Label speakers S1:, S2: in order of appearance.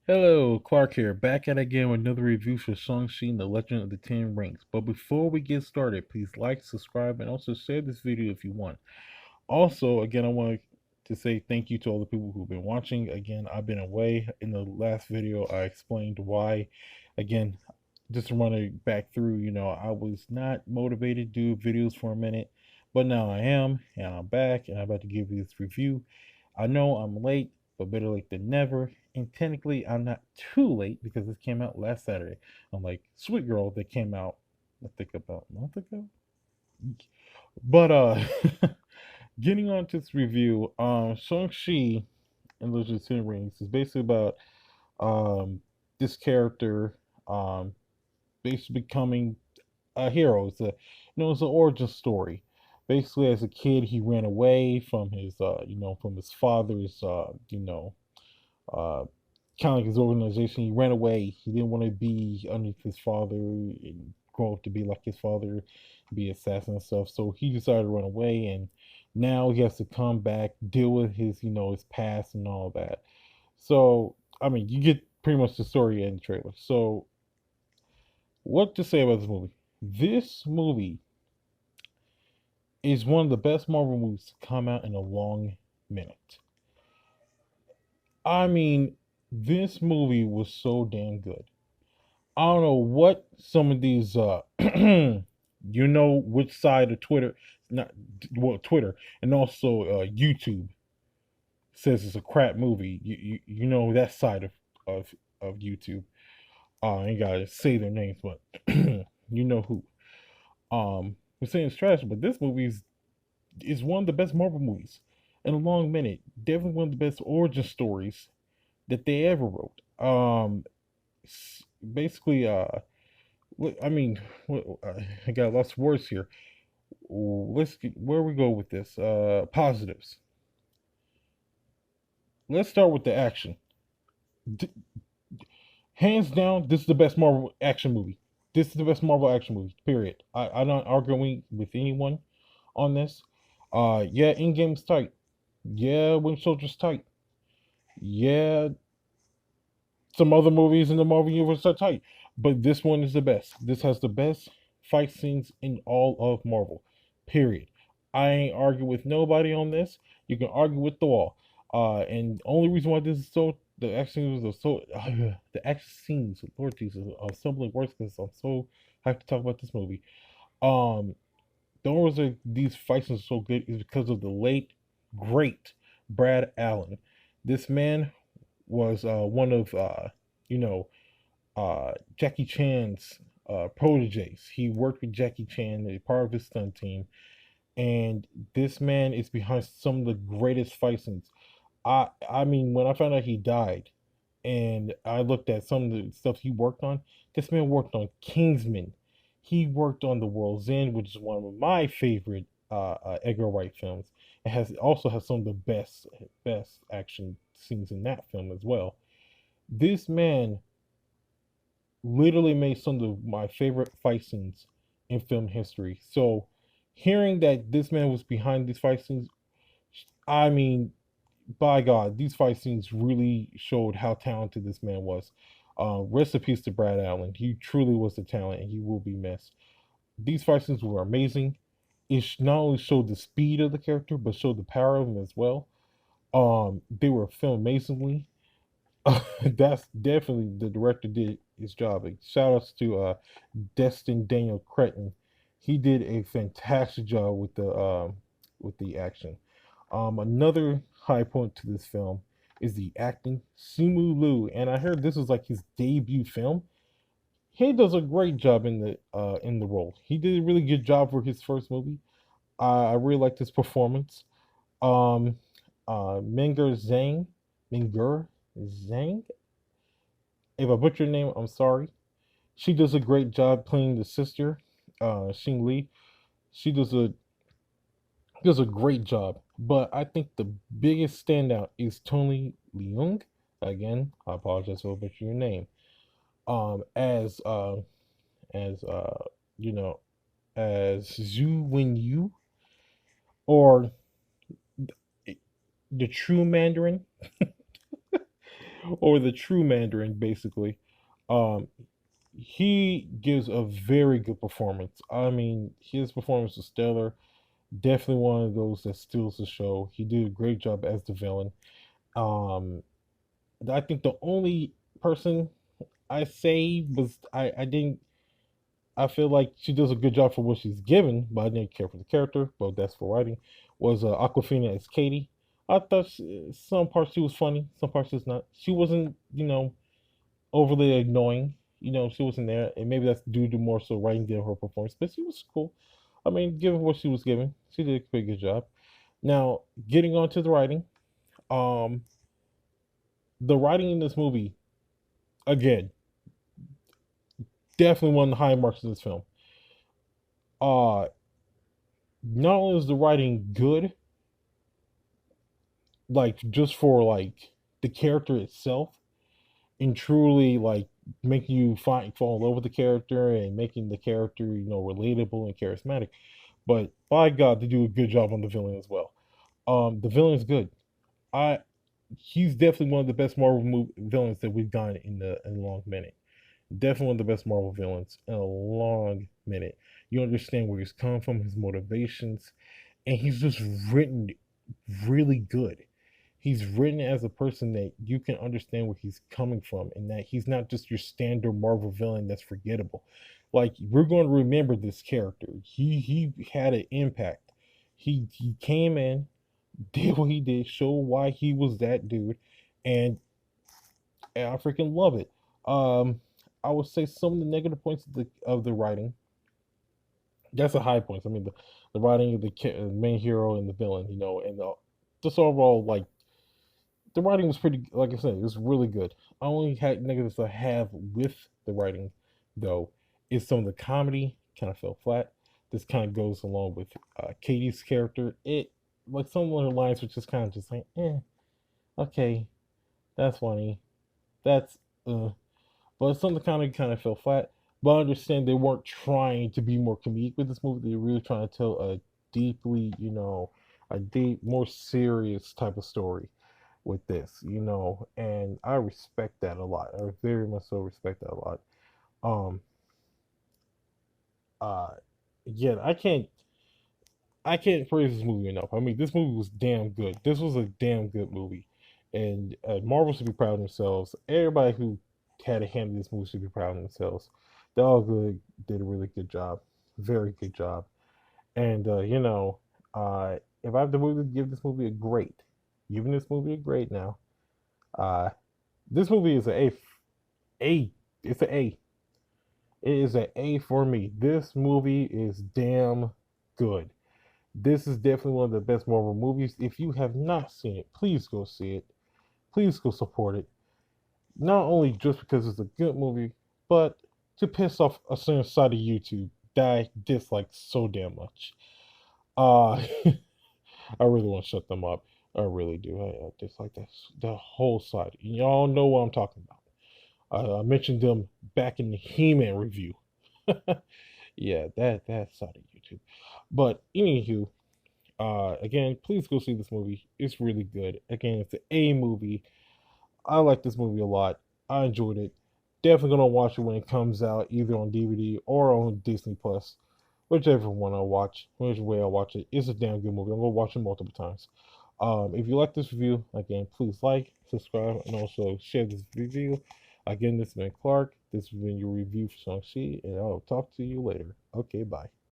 S1: Hello, Clark here, back at it again with another review for Shang Chi and the Legend of the Ten Rings. But before we get started, please like, subscribe, and also share this video if you want. Also, again, I want to say thank you to all the people who've been watching. Again, I've been away. In the last video, I explained why. Again, just to run it back through, I was not motivated to do videos for a minute, but now I am, and I'm back, and I'm about to give you this review. I know I'm late, but better late than never. And technically, I'm not too late because this came out last Saturday. Unlike Sweet Girl that came out, I think about a month ago. But getting on to this review, Shang-Chi and Legend of the Ten Rings is basically about um this character basically becoming a hero. It's an origin story. Basically, as a kid, he ran away from from his father's, uh, kind of like his organization. He ran away. He didn't want to be underneath his father and grow up to be like his father, be assassin and stuff. So he decided to run away, and now he has to come back, deal with his past and all that. So, I mean, you get pretty much the story in the trailer. So, what to say about this movie? This movie is one of the best Marvel movies to come out in a long minute. I mean, this movie was so damn good. I don't know what some of these which side of Twitter, not well, Twitter and also YouTube says it's a crap movie. You know that side of of YouTube. I ain't gotta say their names, but you know who. We're saying it's trash, but this movie is one of the best Marvel movies in a long minute. Definitely one of the best origin stories that they ever wrote. Basically, I mean, I got lots of words here. Let's get where we go with this. Positives. Let's start with the action. D- Hands down, this is the best Marvel action movie. This is the best Marvel action movie. Period. I'm not arguing with anyone on this. Yeah, in game's tight. Yeah, Winter Soldier's tight. Yeah, some other movies in the Marvel universe are tight, but this one is the best. This has the best fight scenes in all of Marvel. Period. I ain't arguing with nobody on this. You can argue with the wall. And the only reason why this is so the action scenes are so the action scenes, Lord Jesus, are simply worse because I'm so hyped to talk about this movie. Um, the only reason these fight scenes are so good is because of the late great Brad Allen. This man was one of you know Jackie Chan's proteges. He worked with Jackie Chan, a part of his stunt team, and this man is behind some of the greatest fight scenes. I mean, when I found out he died, and I looked at some of the stuff he worked on, this man worked on Kingsman. He worked on The World's End, which is one of my favorite Edgar Wright films. It has some of the best action scenes in that film as well. This man literally made some of my favorite fight scenes in film history. So hearing that this man was behind these fight scenes, I mean, by God, these fight scenes really showed how talented this man was. Rest in peace to Brad Allen. He truly was the talent, and he will be missed. These fight scenes were amazing. It not only showed the speed of the character, but showed the power of him as well. They were filmed amazingly. That's definitely the director did his job. Like, shout outs to Destin Daniel Cretton. He did a fantastic job with the action. Another high point to this film is the acting. Simu Liu, and I heard this was like his debut film. He does a great job in the role. He did a really good job for his first movie. I really liked his performance. Um, Minger Zhang. If I butcher your name, I'm sorry. She does a great job playing the sister, Xing Li. She does a great job. But I think the biggest standout is Tony Leung. Again, I apologize for butchering your name. As as you know as Zhu Wen Yu, or the true Mandarin. or the true Mandarin, basically. Um, he gives a very good performance. I mean, his performance is stellar. Definitely one of those that steals the show. He did a great job as the villain. Um, I think the only person I say was I didn't I feel like she does a good job for what she's given, but I didn't care for the character. But that's for writing. Was Aquafina as Katie? I thought some parts she was funny, some parts she's not. She wasn't, overly annoying. She wasn't there, and maybe that's due to more so writing than her performance. But she was cool. I mean, given what she was given, she did a pretty good job. Now, getting on to the writing, um, the writing in this movie, again, definitely one of the high marks of this film. Uh, Not only is the writing good, like just for like the character itself, and truly like making you fall in love with the character and making the character relatable and charismatic. But by God, they do a good job on the villain as well. The villain is good. I He's definitely one of the best Marvel villains that we've gotten in a long minute. Definitely one of the best Marvel villains in a long minute. You understand where he's come from, his motivations, and he's just written really good. He's written as a person that you can understand where he's coming from, and that he's not just your standard Marvel villain that's forgettable. Like, we're going to remember this character. He had an impact. He came in, did what he did, showed why he was that dude, and, I freaking love it. Um, I would say some of the negative points of the writing. That's the high points. I mean, the writing of the main hero and the villain, and just overall, like, the writing was pretty. Like I said, it was really good. I only had negatives I have with the writing, though, is some of the comedy kind of fell flat. This kind of goes along with Katie's character. It Like some of her lines were just kind of just like, okay, that's funny, that's but some of the comedy kind of fell flat. But I understand they weren't trying to be more comedic with this movie. They were really trying to tell deeply, a deep, more serious type of story with this, and I respect that a lot. I very much so respect that a lot. Um, uh, Again, I can't praise this movie enough. I mean, this movie was damn good. This was a damn good movie, and Marvel should be proud of themselves. Everybody who had a hand in this movie should be proud of themselves. They all good did a really good job, very good job. And if I have to give this movie a grade, giving this movie a grade now, uh, this movie is A. It's an A. It is an A for me. This movie is damn good. This is definitely one of the best Marvel movies. If you have not seen it, please go see it. Please go support it. Not only just because it's a good movie, but to piss off a certain side of YouTube that I dislike so damn much. Uh, I really want to shut them up. I really do. I dislike the whole side. Y'all know what I'm talking about. I mentioned them back in the He-Man review. Yeah, that side of YouTube. But anywho, again, please go see this movie. It's really good. Again, it's an A movie. I like this movie a lot. I enjoyed it. Definitely gonna watch it when it comes out, either on DVD or on Disney Plus, whichever one I watch, whichever way I watch it. It's a damn good movie. I'm gonna watch it multiple times. If you like this review, again, please like, subscribe, and also share this review. Again, this has been Clark. This has been your review for Shang Chi, and I'll talk to you later. Okay, bye.